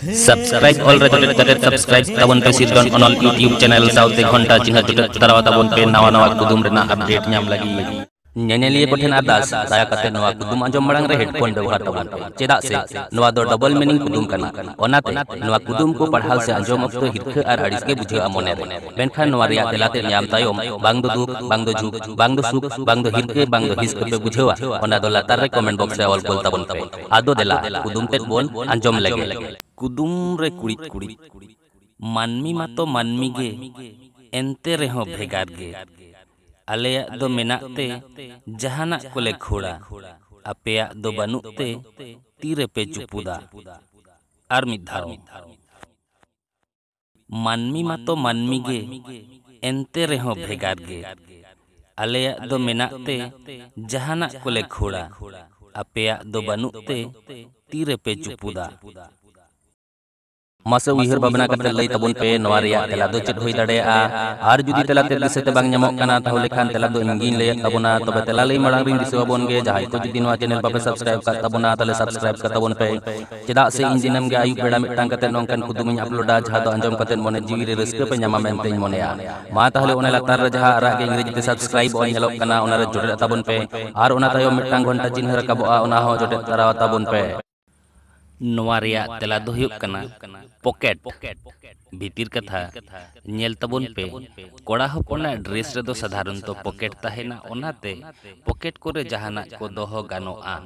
Subscribe already करें subscribe तबन पे सिरगन ऑनल YouTube channel south घंटा चिन्ह जुटत तरवा तबन पे नवा नवा कुदुम रेना अपडेट ᱧᱟᱢ ᱞᱟᱹᱜᱤᱫ ᱧᱮᱧᱮᱞᱤᱭᱟᱹ ᱠᱚᱴᱷᱮᱱ ᱟᱨᱫᱟᱥ ᱫᱟᱭᱟ ᱠᱟᱛᱮ ᱱᱚᱣᱟ ᱠᱩᱫᱩᱢ ᱟᱸᱡᱚᱢ ᱢᱟᱲᱟᱝ ᱨᱮ ᱦᱮᱰᱯᱷᱳᱱ ᱵᱮᱵᱚᱦᱟᱨ ᱛᱟᱵᱚᱱ ᱯᱮ ᱪᱮᱫᱟᱜ ᱥᱮ ᱱᱚᱣᱟ ᱫᱚ ᱰᱚᱵᱚᱞ ᱢᱤᱱᱤᱝ ᱠᱩᱫᱩᱢ ᱠᱟᱱᱟ ᱚᱱᱟᱛᱮ ᱱᱚᱣᱟ ᱠᱩᱫᱩᱢ ᱠᱚ ᱯᱟᱲᱦᱟᱣ ᱥᱮ ᱟᱸᱡᱚᱢ ᱚᱠᱛᱚ ᱦᱤᱨᱠᱷᱟᱹ ᱟᱨ ᱟᱹᱲᱤᱥ ᱜᱮ ᱵᱩᱡᱷᱟᱹᱜᱼᱟ ᱢᱚᱱᱮᱨᱮ ᱢᱮᱱᱠᱷᱟन ᱱᱚᱣᱟ ᱨᱮᱭᱟᱜ ᱛᱮᱞᱟᱛᱮ ᱧᱟᱢ ᱛᱟᱭᱚᱢ ᱵᱟᱝ ᱫᱚ ᱫᱩᱠ ᱵᱟᱝ ᱫᱚ ᱡᱷᱩᱠ ᱵᱟᱝ ᱫᱚ ᱥᱩᱠ ᱵᱟᱝ ᱫᱚ ᱦᱤᱨᱠᱷᱟᱹ ᱵᱟᱝ ᱫᱚ ᱦᱤᱸᱥ ᱯᱮ ᱵᱩᱡᱷᱟᱹᱣᱟ ᱚᱱᱟ ᱫᱚ ᱞᱟᱛᱟᱨ ᱨᱮ ᱠᱚᱢᱮᱱᱴ ᱵᱚᱠᱥ ᱨᱮ ᱚᱞ ᱠᱳᱞ ᱛᱟᱵᱚᱱ ᱯᱮ ᱟᱫᱚ ᱫᱮᱞᱟ ᱠᱩᱫᱩᱢ ᱛᱮᱫ ᱵᱚᱱ ᱟᱸᱡᱚᱢ ᱞᱮᱜᱮ ᱠᱩᱫᱩᱢ ᱨᱮ ᱠᱩᱲᱤᱫ ᱠᱩᱲᱤᱫ ᱢᱟᱹᱱᱢᱤ ᱢᱟᱛᱚ ᱢᱟᱹᱱᱢᱤ ᱜᱮ ᱮᱱᱛᱮ ᱨᱮᱦᱚᱸ ᱵᱷᱮᱜᱟᱨ ᱜᱮ ᱟᱞᱮᱭᱟᱜ ᱫᱚ ᱢᱮᱱᱟᱜ ᱛᱮ ᱡᱟᱦᱟᱱᱟᱜ ᱠᱚᱞᱮ ᱠᱷᱳᱲᱟ ᱟᱯᱮᱭᱟᱜ ᱫᱚ ᱵᱟᱹᱱᱩᱜ ᱛᱮ ᱛᱤᱨᱮᱯᱮ ᱪᱩᱯᱩᱫᱟ ᱟᱨ ᱢᱤᱫ ᱫᱷᱟᱣ ᱢᱟᱹᱱᱢᱤ ᱢᱟᱛᱚ ᱢᱟᱹᱱᱢᱤ ᱜᱮ ᱮᱱᱛᱮ ᱨᱮᱦᱚᱸ ᱵᱷᱮᱜᱟᱨ ᱜᱮ ᱟᱞᱮᱭᱟᱜ ᱫᱚ ᱢᱮᱱᱟᱜ ᱛᱮ ᱡᱟᱦᱟᱱᱟᱜ ᱠᱚᱞᱮ ᱠᱷᱳᱲᱟ ᱟᱯᱮᱭᱟᱜ ᱫᱚ ᱵᱟᱹᱱᱩᱜ ᱛᱮ ᱛᱤᱨᱮᱯᱮ ᱪᱩᱯᱩᱫᱟ मासे उइहर भावना करते लई तबन पे नवा रेया तेला दो चेद होई दाड़ेया आर जुदी तेला ते दिसे ते बांग ᱧᱟᱢᱚᱜ ᱠᱟᱱᱟ ताहले खान तेला दो इंगिन लई तबना तबे तेला लई मांग रिन दिसे बन गे जहाय को जुदी नवा चैनल बापे सब्सक्राइब कर तबना ताले सब्सक्राइब कर तबन पे चेदा से इन दिनम गे आयु बेड़ा मिटांग कते नोंकन कुदुमिन अपलोडा जहा दो अंजम कते मने जीवी रे रस्के पे ᱧᱟᱢᱟ मेनते मनेया मा ताहले ओने लातार रे जहा आरा गे इंग्रेजी ते सब्सक्राइब ऑन ᱧᱮᱞᱚᱜ ᱠᱟᱱᱟ ᱚᱱᱟ ᱨᱮ ᱡᱚᱴᱮᱫ ᱛᱟᱵᱚᱱ ᱯᱮ ᱟᱨ ᱚᱱᱟ ᱛᱟᱭᱚᱢ ᱢᱤᱫᱴᱟᱝ ᱜᱷᱚᱱᱴᱟ ᱪᱤᱱᱦᱟᱹ ᱨᱟᱠᱟᱵᱚᱜᱼᱟ ᱚᱱᱟ ᱦᱚᱸ ᱡᱚᱴᱮᱫ ᱛᱟᱨᱟᱣ ᱛᱟᱵᱚᱱ ᱯᱮ नोवा रेया तेला दो हुयुग कना पॉकेट भीतिर कथा नेल तबन पे कोड़ा हपना ड्रेस रे दो साधारणतो पॉकेट ताहेना ओनाते पॉकेट कोरे जहाना को दोहो गानोआ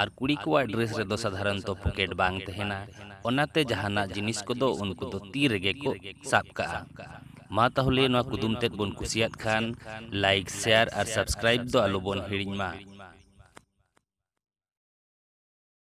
आर कुड़ी को ड्रेस रे दो साधारणतो पॉकेट बांग तहेना ओनाते जहाना जिनिस को दो उनको दो ती रेगे को साब का मा ताहले नोवा कुदुम तेद बोन कुसियात खान लाइक शेयर और सब्सक्राइब दो आलो बोन हिड़िñ मा।